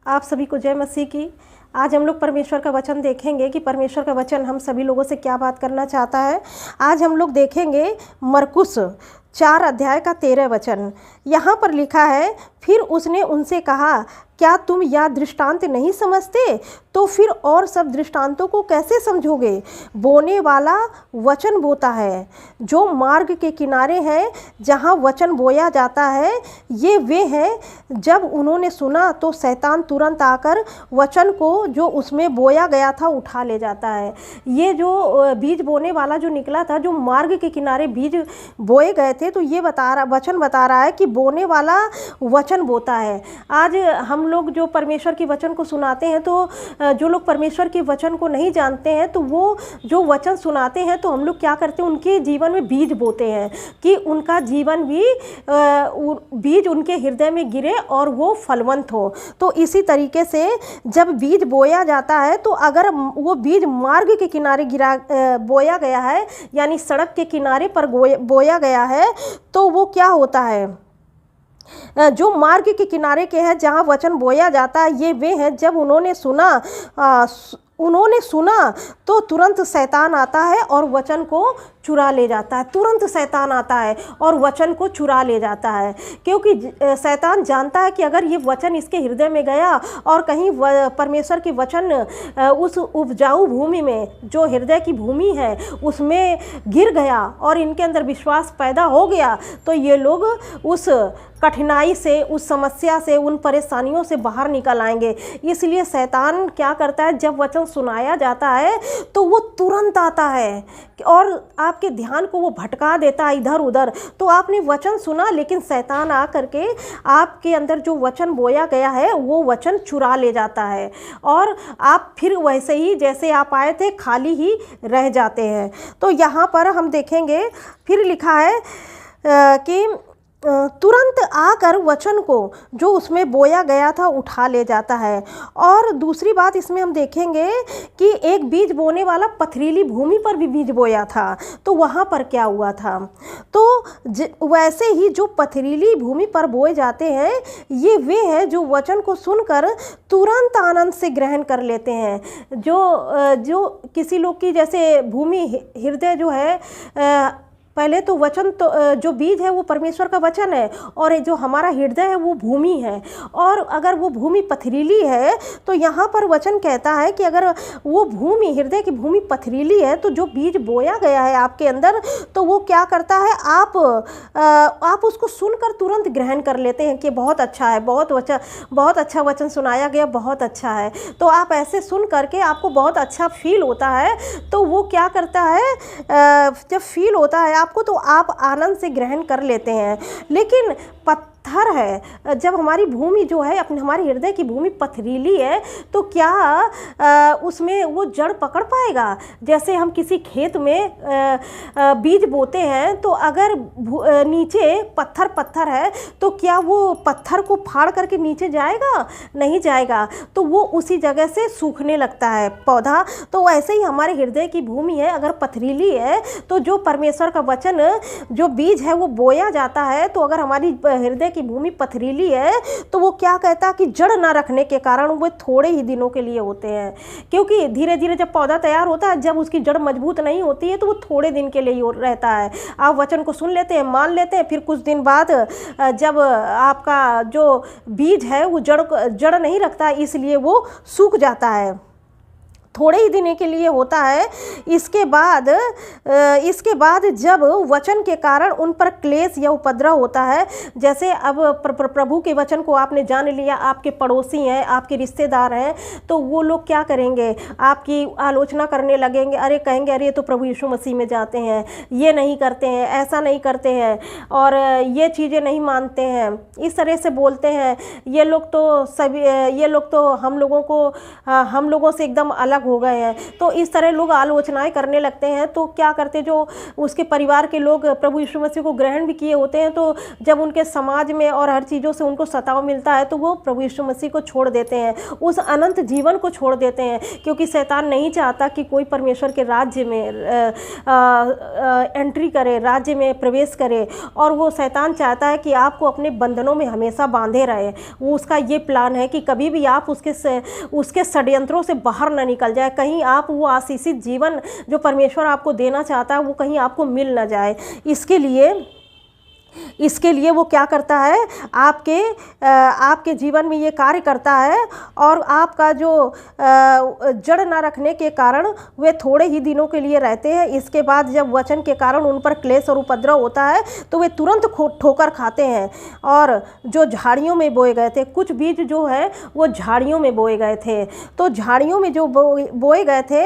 आप सभी को जय मसीह की। आज हम लोग परमेश्वर का वचन देखेंगे कि परमेश्वर का वचन हम सभी लोगों से क्या बात करना चाहता है। आज हम लोग देखेंगे मरकुस 4 अध्याय का 13 वचन। यहाँ पर लिखा है, फिर उसने उनसे कहा, क्या तुम यह दृष्टांत नहीं समझते? तो फिर और सब दृष्टांतों को कैसे समझोगे? बोने वाला वचन बोता है। जो मार्ग के किनारे हैं जहाँ वचन बोया जाता है, ये वे हैं जब उन्होंने सुना तो शैतान तुरंत आकर वचन को जो उसमें बोया गया था उठा ले जाता है। ये जो बीज बोने वाला जो निकला था, जो मार्ग के किनारे बीज बोए गए थे, तो ये वचन बता रहा है कि बोने वाला वचन बोता है। आज हम लोग जो परमेश्वर के वचन को सुनाते हैं, तो जो लोग परमेश्वर के वचन को नहीं जानते हैं, तो वो जो वचन सुनाते हैं तो हम लोग क्या करते हैं, उनके जीवन में बीज बोते हैं कि उनका जीवन भी बीज उनके हृदय में गिरे और वो फलवंत हो। तो इसी तरीके से जब बीज बोया जाता है, तो अगर वो बीज मार्ग के किनारे बोया गया है, यानी सड़क के किनारे पर बोया गया है, तो वो क्या होता है, जो मार्ग के किनारे के हैं जहाँ वचन बोया जाता है, ये वे हैं जब उन्होंने सुना तो तुरंत शैतान आता है और वचन को चुरा ले जाता है। तुरंत शैतान आता है और वचन को चुरा ले जाता है, क्योंकि शैतान जानता है कि अगर ये वचन इसके हृदय में गया और कहीं परमेश्वर के वचन उस उपजाऊ भूमि में, जो हृदय की भूमि है, उसमें गिर गया और इनके अंदर विश्वास पैदा हो गया, तो ये लोग उस कठिनाई से, उस समस्या से, उन परेशानियों से बाहर निकल आएंगे। इसलिए शैतान क्या करता है, जब वचन सुनाया जाता है तो वो तुरंत आता है और आपके ध्यान को वो भटका देता है इधर उधर। तो आपने वचन सुना, लेकिन शैतान आ करके आपके अंदर जो वचन बोया गया है वो वचन चुरा ले जाता है और आप फिर वैसे ही जैसे आप आए थे खाली ही रह जाते हैं। तो यहाँ पर हम देखेंगे, फिर लिखा है कि तुरंत आकर वचन को जो उसमें बोया गया था उठा ले जाता है। और दूसरी बात इसमें हम देखेंगे कि एक बीज बोने वाला पथरीली भूमि पर भी बीज बोया था, तो वहाँ पर क्या हुआ था, तो वैसे ही जो पथरीली भूमि पर बोए जाते हैं, ये वे हैं जो वचन को सुनकर तुरंत आनंद से ग्रहण कर लेते हैं। जो किसी लोग की जैसे भूमि हृदय जो है, पहले तो वचन, तो जो बीज है वो परमेश्वर का वचन है और जो हमारा हृदय है वो भूमि है। और अगर वो भूमि पथरीली है, तो यहाँ पर वचन कहता है कि अगर वो भूमि, हृदय की भूमि पथरीली है, तो जो बीज बोया गया है आपके अंदर, तो वो क्या करता है, आप उसको सुनकर तुरंत ग्रहण कर लेते हैं कि बहुत अच्छा है, बहुत अच्छा वचन सुनाया गया, बहुत अच्छा है। तो आप ऐसे सुन करके आपको बहुत अच्छा फील होता है। तो वो क्या करता है, जब फील होता है आपको, तो आप आनंद से ग्रहण कर लेते हैं। लेकिन पत्थर है, जब हमारी भूमि जो है, अपने हमारे हृदय की भूमि पथरीली है, तो क्या उसमें वो जड़ पकड़ पाएगा? जैसे हम किसी खेत में बीज बोते हैं, तो अगर नीचे पत्थर है, तो क्या वो पत्थर को फाड़ करके नीचे जाएगा? नहीं जाएगा। तो वो उसी जगह से सूखने लगता है पौधा। तो वैसे ही हमारे हृदय की भूमि है, अगर पथरीली है, तो जो परमेश्वर का वचन, जो बीज है वो बोया जाता है, तो अगर हमारी हृदय की भूमि पथरीली है, तो वो क्या कहता है कि जड़ ना रखने के कारण वो थोड़े ही दिनों के लिए होते हैं। क्योंकि धीरे धीरे जब पौधा तैयार होता है, जब उसकी जड़ मजबूत नहीं होती है, तो वो थोड़े दिन के लिए ही रहता है। आप वचन को सुन लेते हैं, मान लेते हैं, फिर कुछ दिन बाद जब आपका जो बीज है वो जड़ नहीं रखता, इसलिए वो सूख जाता है, थोड़े ही दिन के लिए होता है। इसके बाद जब वचन के कारण उन पर क्लेश या उपद्रव होता है, जैसे अब प्रभु के वचन को आपने जान लिया, आपके पड़ोसी हैं, आपके रिश्तेदार हैं, तो वो लोग क्या करेंगे, आपकी आलोचना करने लगेंगे। अरे कहेंगे, अरे तो प्रभु यीशु मसीह में जाते हैं, ये नहीं करते हैं, ऐसा नहीं करते हैं, और ये चीज़ें नहीं मानते हैं, इस तरह से बोलते हैं। ये लोग तो हम लोगों से एकदम अलग हो गए हैं। तो इस तरह लोग आलोचनाएं करने लगते हैं। तो क्या करते, जो उसके परिवार के लोग प्रभु यीशु मसीह को ग्रहण भी किए होते हैं, तो जब उनके समाज में और हर चीज़ों से उनको सताव मिलता है तो वो प्रभु यीशु मसीह को छोड़ देते हैं, उस अनंत जीवन को छोड़ देते हैं। क्योंकि शैतान नहीं चाहता कि कोई परमेश्वर के राज्य में एंट्री करे, राज्य में प्रवेश करे। और वो शैतान चाहता है कि आपको अपने बंधनों में हमेशा बांधे रहे। वो उसका ये प्लान है कि कभी भी आप उसके षड्यंत्रों से बाहर ना निकल जाए, कहीं आप वो आशीषित जीवन जो परमेश्वर आपको देना चाहता है वो कहीं आपको मिल ना जाए। इसके लिए वो क्या करता है, आपके जीवन में ये कार्य करता है। और आपका जो जड़ ना रखने के कारण वे थोड़े ही दिनों के लिए रहते हैं। इसके बाद जब वचन के कारण उन पर क्लेश और उपद्रव होता है तो वे तुरंत ठोकर खाते हैं। और जो झाड़ियों में बोए गए थे, कुछ बीज जो है वो झाड़ियों में बोए गए थे। तो झाड़ियों में जो बोए गए थे,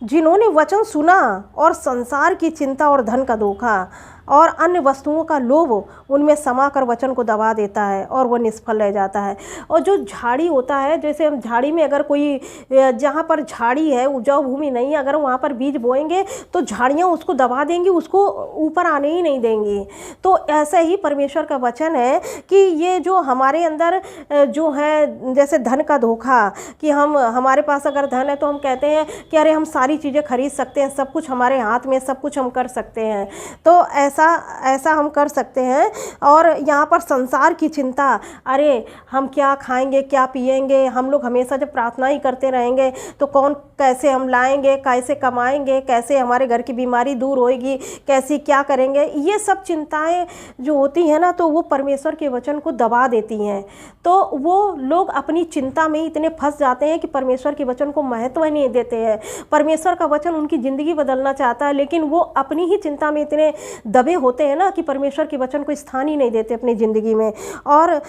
जिन्होंने वचन सुना और संसार की चिंता और धन का धोखा और अन्य वस्तुओं का लोभ उनमें समाकर वचन को दबा देता है और वह निष्फल रह जाता है। और जो झाड़ी होता है, जैसे हम झाड़ी में अगर कोई, जहाँ पर झाड़ी है, उपजाऊ भूमि नहीं है, अगर वहाँ पर बीज बोएंगे तो झाड़ियाँ उसको दबा देंगी, उसको ऊपर आने ही नहीं देंगी। तो ऐसा ही परमेश्वर का वचन है कि ये जो हमारे अंदर जो है, जैसे धन का धोखा, कि हमारे पास अगर धन है तो हम कहते हैं कि अरे हम सारी चीज़ें खरीद सकते हैं, सब कुछ हमारे हाथ में, सब कुछ हम कर सकते हैं। तो ऐसा हम कर सकते हैं। और यहाँ पर संसार की चिंता, अरे हम क्या खाएंगे, क्या पिएंगे, हम लोग हमेशा जब प्रार्थना ही करते रहेंगे तो कौन, कैसे हम लाएंगे, कैसे कमाएंगे, कैसे हमारे घर की बीमारी दूर होएगी, कैसी क्या करेंगे, ये सब चिंताएं जो होती हैं ना, तो वो परमेश्वर के वचन को दबा देती हैं। तो वो लोग अपनी चिंता में इतने फंस जाते हैं कि परमेश्वर के वचन को महत्व नहीं देते हैं। परमेश्वर का वचन उनकी ज़िंदगी बदलना चाहता है, लेकिन वो अपनी ही चिंता में इतने दबे होते हैं ना कि परमेश्वर के वचन को स्थान ही नहीं देते अपनी ज़िंदगी में। और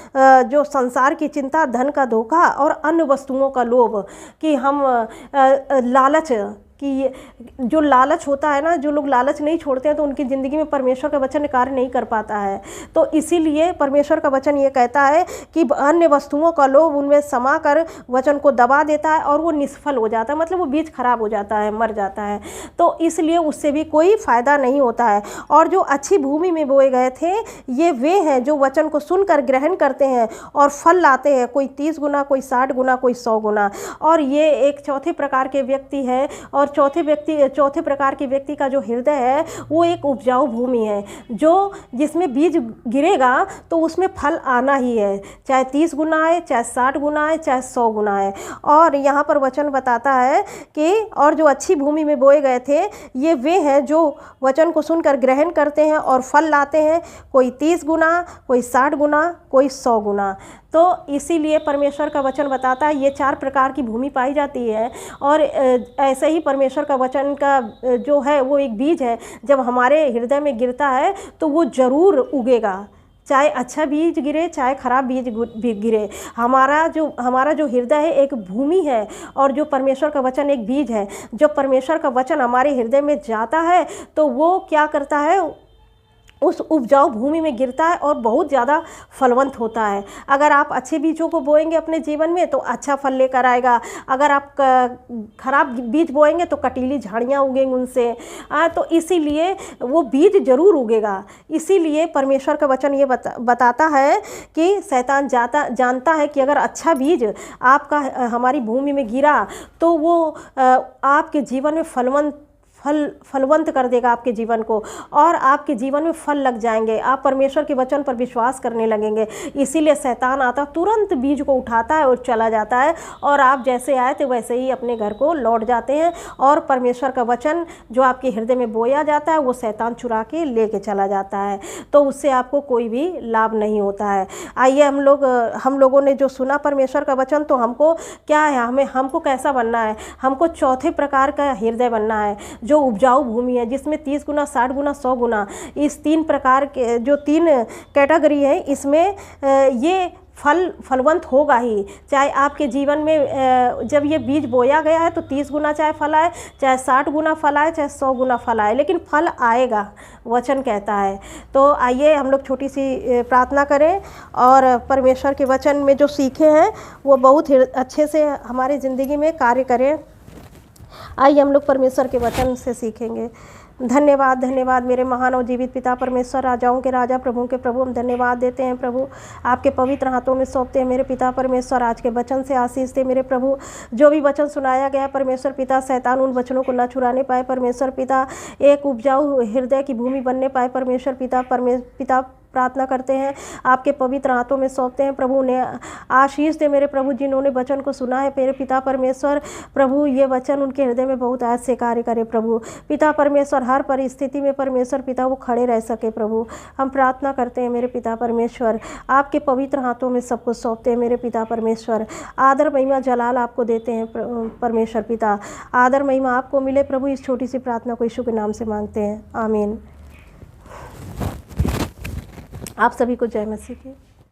जो संसार की चिंता, धन का धोखा और अन्य वस्तुओं का लोभ, कि हम लालच, कि जो लालच होता है ना, जो लोग लालच नहीं छोड़ते हैं तो उनकी ज़िंदगी में परमेश्वर का वचन कार्य नहीं कर पाता है। तो इसीलिए परमेश्वर का वचन ये कहता है कि अन्य वस्तुओं का लोभ उनमें समा कर वचन को दबा देता है और वो निष्फल हो जाता है, मतलब वो बीज खराब हो जाता है, मर जाता है। तो इसलिए उससे भी कोई फ़ायदा नहीं होता है। और जो अच्छी भूमि में बोए गए थे, ये वे हैं जो वचन को सुनकर ग्रहण करते हैं और फल लाते हैं, कोई 30 गुना, कोई 60 गुना, कोई 100 गुना। और ये एक चौथे प्रकार के व्यक्ति है। और चौथे प्रकार के व्यक्ति का जो हृदय है वो एक उपजाऊ भूमि है, जिसमें बीज गिरेगा तो उसमें फल आना ही है, चाहे 30 गुना है, चाहे 60 गुना है, चाहे 100 गुना है। और यहाँ पर वचन बताता है कि और जो अच्छी भूमि में बोए गए थे, ये वे हैं जो वचन को सुनकर ग्रहण करते हैं और फल लाते हैं, कोई 30 गुना, कोई 60 गुना, कोई 100 गुना। तो इसीलिए परमेश्वर का वचन बताता है ये 4 प्रकार की भूमि पाई जाती है। और ऐसे ही परमेश्वर का वचन का जो है वो एक बीज है, जब हमारे हृदय में गिरता है तो वो ज़रूर उगेगा, चाहे अच्छा बीज गिरे चाहे खराब बीज गिरे। हमारा जो हृदय है एक भूमि है और जो परमेश्वर का वचन एक बीज है। जब परमेश्वर का वचन हमारे हृदय में जाता है तो वो क्या करता है, उस उपजाऊ भूमि में गिरता है और बहुत ज़्यादा फलवंत होता है। अगर आप अच्छे बीजों को बोएंगे अपने जीवन में तो अच्छा फल लेकर आएगा, अगर आप खराब बीज बोएंगे तो कटीली झाड़ियाँ उगेंगी उनसे। तो इसीलिए वो बीज ज़रूर उगेगा। इसीलिए परमेश्वर का वचन ये बताता है कि शैतान जानता है कि अगर अच्छा बीज आपका हमारी भूमि में गिरा तो वो आपके जीवन में फलवंत कर देगा आपके जीवन को, और आपके जीवन में फल लग जाएंगे, आप परमेश्वर के वचन पर विश्वास करने लगेंगे। इसीलिए शैतान आता तुरंत बीज को उठाता है और चला जाता है, और आप जैसे आए थे वैसे ही अपने घर को लौट जाते हैं। और परमेश्वर का वचन जो आपके हृदय में बोया जाता है वो शैतान चुरा के लेके चला जाता है, तो उससे आपको कोई भी लाभ नहीं होता है। आइए हम लोगों ने जो सुना परमेश्वर का वचन, तो हमको क्या है, हमको कैसा बनना है, हमको चौथे प्रकार का हृदय बनना है, जो उपजाऊ भूमि है, जिसमें 30 गुना, 60 गुना, 100 गुना, इस 3 प्रकार के जो 3 कैटेगरी है, इसमें ये फलवंत होगा ही। चाहे आपके जीवन में जब ये बीज बोया गया है तो 30 गुना चाहे फल आए, चाहे 60 गुना फल आए, चाहे 100 गुना फल आए, लेकिन फल आएगा, वचन कहता है। तो आइए हम लोग छोटी सी प्रार्थना करें और परमेश्वर के वचन में जो सीखे हैं वो बहुत अच्छे से हमारी ज़िंदगी में कार्य करें। आइए हम लोग परमेश्वर के वचन से सीखेंगे। धन्यवाद, धन्यवाद मेरे महान और जीवित पिता परमेश्वर, राजाओं के राजा, प्रभुओं के प्रभु, हम धन्यवाद देते हैं प्रभु, आपके पवित्र हाथों में सौंपते हैं मेरे पिता परमेश्वर। आज के वचन से आशीष दे मेरे प्रभु। जो भी वचन सुनाया गया परमेश्वर पिता, शैतान उन वचनों को न चुराने पाए परमेश्वर पिता, एक उपजाऊ हृदय की भूमि बनने पाए परमेश्वर पिता प्रार्थना करते हैं, आपके पवित्र हाथों में सौंपते हैं प्रभु। ने आशीष दे मेरे प्रभु, जिन्होंने वचन को सुना है मेरे पिता परमेश्वर प्रभु, ये वचन उनके हृदय में बहुत आज से कार्य करे प्रभु पिता परमेश्वर। हर परिस्थिति में परमेश्वर पिता वो खड़े रह सके प्रभु, हम प्रार्थना करते हैं मेरे पिता परमेश्वर। आपके पवित्र हाथों में सब कुछ सौंपते हैं मेरे पिता परमेश्वर। आदर महिमा जलाल आपको देते हैं परमेश्वर पिता, आदर महिमा आपको मिले प्रभु। इस छोटी सी प्रार्थना को यीशु के नाम से मांगते हैं, आमीन। आप सभी को जय मसीह की।